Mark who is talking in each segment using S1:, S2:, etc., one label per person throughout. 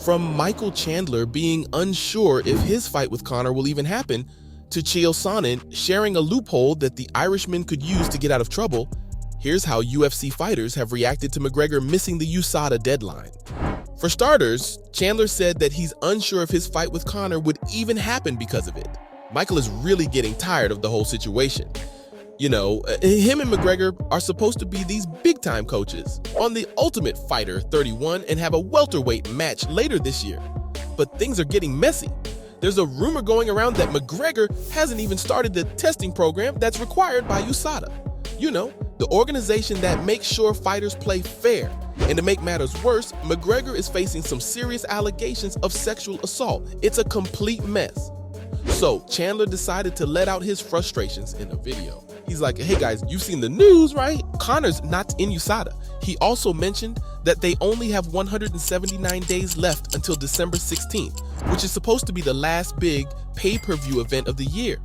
S1: From Michael Chandler being unsure if his fight with Conor will even happen, to Chael Sonnen sharing a loophole that the Irishman could use to get out of trouble, here's how UFC fighters have reacted to McGregor missing the USADA deadline. For starters, Chandler said that he's unsure if his fight with Conor would even happen because of it. Michael is really getting tired of the whole situation. You know, him and McGregor are supposed to be these big-time coaches on The Ultimate Fighter 31 and have a welterweight match later this year. But things are getting messy. There's a rumor going around that McGregor hasn't even started the testing program that's required by USADA. You know, the organization that makes sure fighters play fair. And to make matters worse, McGregor is facing some serious allegations of sexual assault. It's a complete mess. So Chandler decided to let out his frustrations in a video. He's like, hey guys, you've seen the news, right? Conor's not in USADA. He also mentioned that they only have 179 days left until December 16th, which is supposed to be the last big pay-per-view event of the year.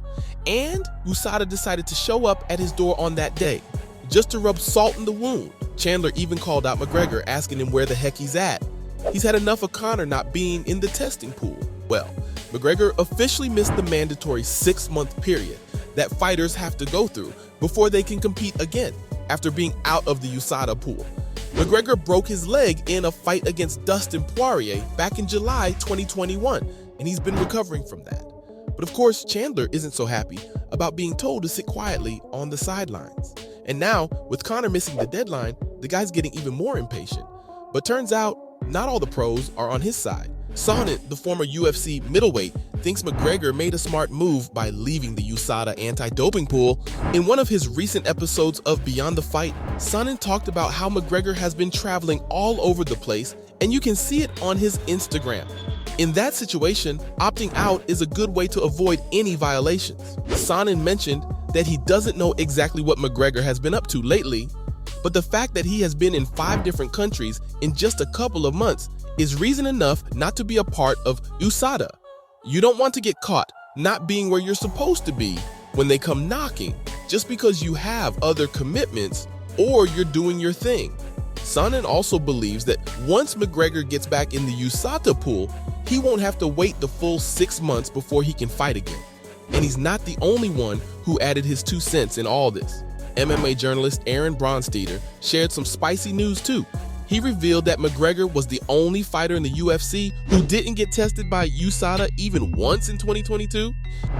S1: And USADA decided to show up at his door on that day, just to rub salt in the wound. Chandler even called out McGregor, asking him where the heck he's at. He's had enough of Conor not being in the testing pool. Well, McGregor officially missed the mandatory 6-month period that fighters have to go through before they can compete again after being out of the USADA pool. McGregor broke his leg in a fight against Dustin Poirier back in July 2021, and he's been recovering from that. But of course, Chandler isn't so happy about being told to sit quietly on the sidelines. And now, with Conor missing the deadline, the guy's getting even more impatient. But turns out, not all the pros are on his side. Sonnen, the former UFC middleweight, thinks McGregor made a smart move by leaving the USADA anti-doping pool. In one of his recent episodes of Beyond the Fight, Sonnen talked about how McGregor has been traveling all over the place, and you can see it on his Instagram. In that situation, opting out is a good way to avoid any violations. Sonnen mentioned that he doesn't know exactly what McGregor has been up to lately, but the fact that he has been in 5 different countries in just a couple of months is reason enough not to be a part of USADA. You don't want to get caught not being where you're supposed to be when they come knocking, just because you have other commitments or you're doing your thing. Sonnen also believes that once McGregor gets back in the USADA pool, he won't have to wait the full 6 months before he can fight again. And he's not the only one who added his 2 cents in all this. MMA journalist Aaron Bronsteter shared some spicy news too. He revealed that McGregor was the only fighter in the UFC who didn't get tested by USADA even once in 2022.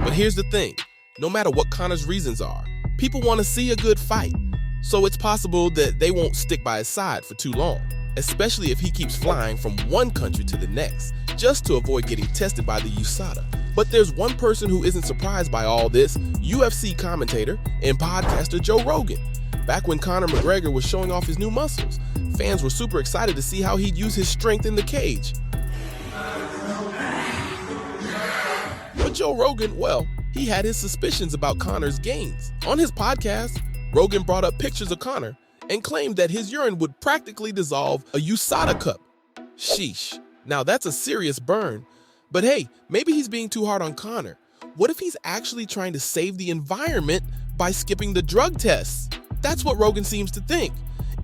S1: But here's the thing, no matter what Conor's reasons are, people want to see a good fight. So it's possible that they won't stick by his side for too long, especially if he keeps flying from one country to the next, just to avoid getting tested by the USADA. But there's one person who isn't surprised by all this, UFC commentator and podcaster Joe Rogan. Back when Conor McGregor was showing off his new muscles, fans were super excited to see how he'd use his strength in the cage. But Joe Rogan, well, he had his suspicions about Conor's gains. On his podcast, Rogan brought up pictures of Conor and claimed that his urine would practically dissolve a USADA cup. Sheesh. Now that's a serious burn. But hey, maybe he's being too hard on Conor. What if he's actually trying to save the environment by skipping the drug tests? That's what Rogan seems to think.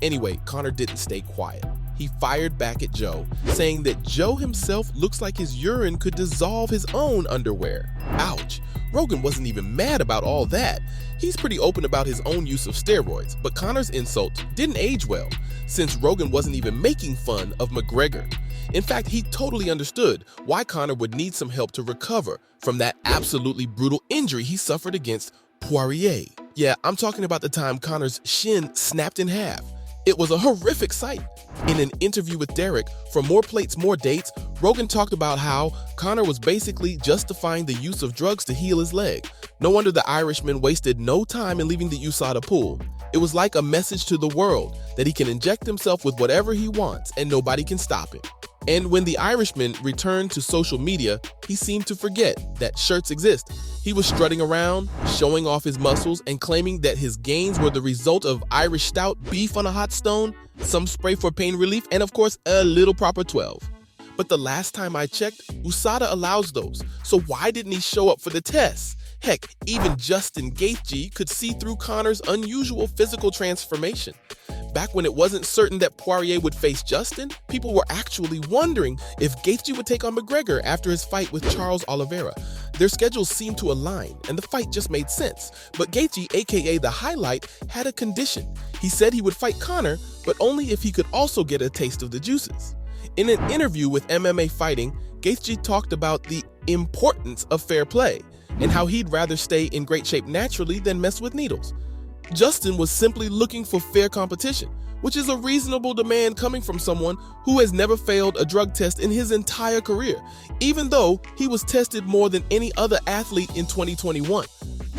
S1: Anyway, Conor didn't stay quiet. He fired back at Joe, saying that Joe himself looks like his urine could dissolve his own underwear. Ouch. Rogan wasn't even mad about all that. He's pretty open about his own use of steroids, but Conor's insult didn't age well, since Rogan wasn't even making fun of McGregor. In fact, he totally understood why Conor would need some help to recover from that absolutely brutal injury he suffered against Poirier. Yeah, I'm talking about the time Conor's shin snapped in half. It was a horrific sight. In an interview with Derek for More Plates, More Dates, Rogan talked about how Conor was basically justifying the use of drugs to heal his leg. No wonder the Irishman wasted no time in leaving the USADA pool. It was like a message to the world that he can inject himself with whatever he wants and nobody can stop him. And when the Irishman returned to social media, he seemed to forget that shirts exist. He was strutting around, showing off his muscles, and claiming that his gains were the result of Irish stout, beef on a hot stone, some spray for pain relief, and of course, a little Proper 12. But the last time I checked, USADA allows those, so why didn't he show up for the tests? Heck, even Justin Gaethje could see through Conor's unusual physical transformation. Back when it wasn't certain that Poirier would face Justin, people were actually wondering if Gaethje would take on McGregor after his fight with Charles Oliveira. Their schedules seemed to align, and the fight just made sense. But Gaethje, aka The Highlight, had a condition. He said he would fight Conor, but only if he could also get a taste of the juices. In an interview with MMA Fighting, Gaethje talked about the importance of fair play and how he'd rather stay in great shape naturally than mess with needles. Justin was simply looking for fair competition, which is a reasonable demand coming from someone who has never failed a drug test in his entire career, even though he was tested more than any other athlete in 2021.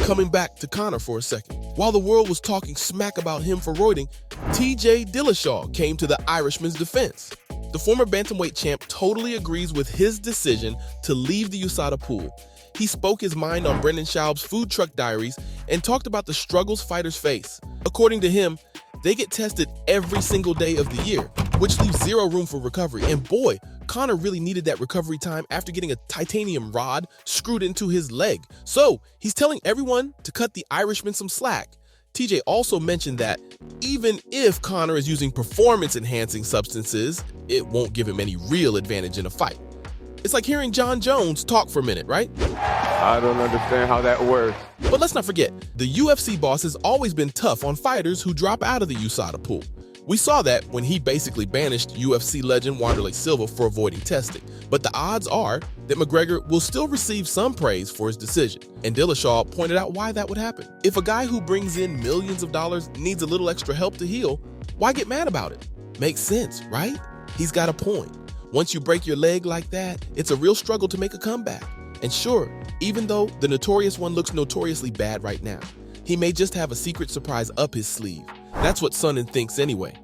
S1: Coming back to Conor for a second. While the world was talking smack about him for roiding, TJ Dillashaw came to the Irishman's defense. The former bantamweight champ totally agrees with his decision to leave the USADA pool. He spoke his mind on Brendan Schaub's Food Truck Diaries and talked about the struggles fighters face. According to him, they get tested every single day of the year, which leaves zero room for recovery. And boy, Conor really needed that recovery time after getting a titanium rod screwed into his leg. So he's telling everyone to cut the Irishman some slack. TJ also mentioned that even if Conor is using performance-enhancing substances, it won't give him any real advantage in a fight. It's like hearing John Jones talk for a minute, right?
S2: I don't understand how that works.
S1: But let's not forget, the UFC boss has always been tough on fighters who drop out of the USADA pool. We saw that when he basically banished UFC legend Wanderlei Silva for avoiding testing. But the odds are that McGregor will still receive some praise for his decision. And Dillashaw pointed out why that would happen. If a guy who brings in millions of dollars needs a little extra help to heal, why get mad about it? Makes sense, right? He's got a point. Once you break your leg like that, it's a real struggle to make a comeback. And sure, even though the Notorious One looks notoriously bad right now, he may just have a secret surprise up his sleeve. That's what Sonnen thinks anyway.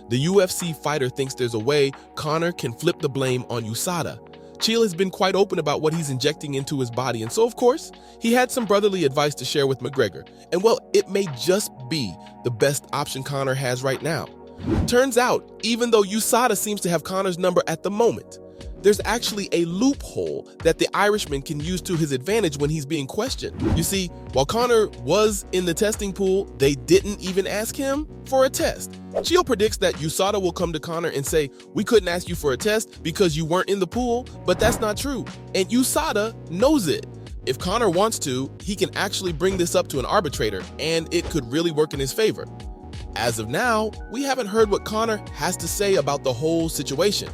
S1: The UFC fighter thinks there's a way Conor can flip the blame on USADA. Chael has been quite open about what he's injecting into his body, and so of course, he had some brotherly advice to share with McGregor. And well, it may just be the best option Conor has right now. Turns out, even though USADA seems to have Conor's number at the moment, there's actually a loophole that the Irishman can use to his advantage when he's being questioned. You see, while Conor was in the testing pool, they didn't even ask him for a test. Chael predicts that USADA will come to Conor and say, "We couldn't ask you for a test because you weren't in the pool," but that's not true. And USADA knows it. If Conor wants to, he can actually bring this up to an arbitrator, and it could really work in his favor. As of now, we haven't heard what Conor has to say about the whole situation.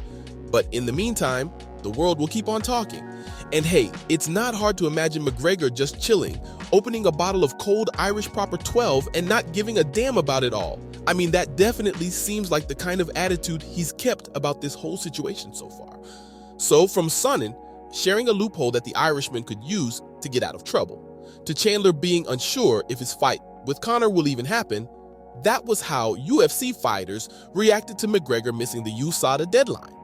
S1: But in the meantime, the world will keep on talking. And hey, it's not hard to imagine McGregor just chilling, opening a bottle of cold Irish Proper 12 and not giving a damn about it all. I mean, that definitely seems like the kind of attitude he's kept about this whole situation so far. So from Sonnen, sharing a loophole that the Irishman could use to get out of trouble, to Chandler being unsure if his fight with Conor will even happen, that was how UFC fighters reacted to McGregor missing the USADA deadline.